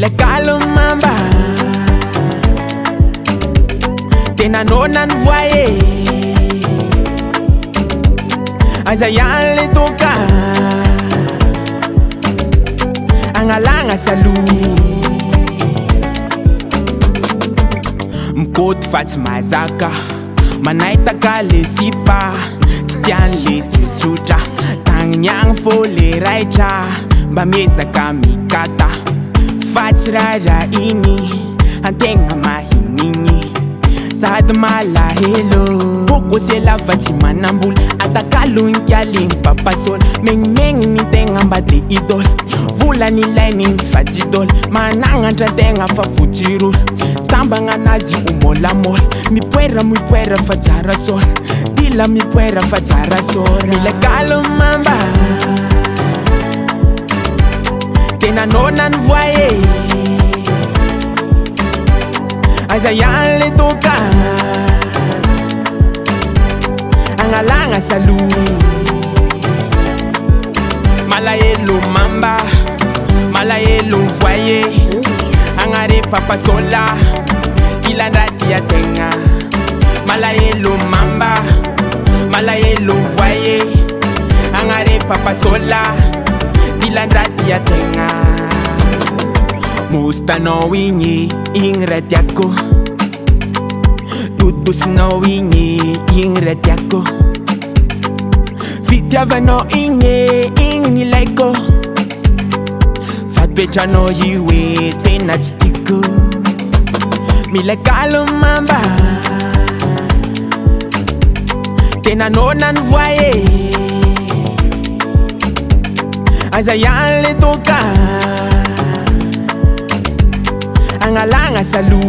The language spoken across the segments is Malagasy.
Mila kalumamba tena nona voye aza yale toka angalanga salu mkoto fatsy mazaka manaitaka le sipa tsy tiany le tsotsotra tagniagny fô le raitra mba miezaka mikata fatsy rara igny antegna mahinigny sady malahelo bokosy lava tsy manambola atakalogny aligny papasola megnimegny ny tegna mba de idôla volany ilainy fadidôla managnatra tegna fa fotsirola sambagna anazy omôlamôla mipoera fa tsara sôla dila mipoera fa tsara sôra mila kalomamba tena nonany voye aza yale toka angalanga salu malaelo mamba malaelo voye angare papa sola ilandrati ya tenga malaelo mamba malaelo voye angare papa sola ilandrati ya tenga musta no winyi ingratiako tutus no winyi ingratiako fitiava no inye ingni laiko fatpecha no yiwe tena chitiku mila kalumamba tena nonan voye aza yale toka angalanga salu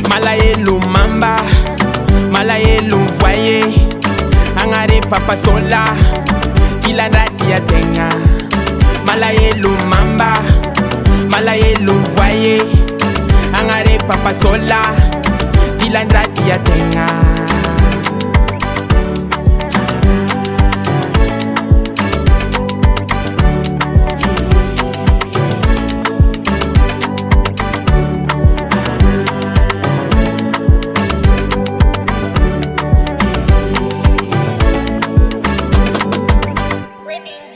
malaelo mamba malaelo voye angare papa sola ilandrati ya tenga malaelo mamba malaelo voye angare papa sola ilandrati ya tenga Winning.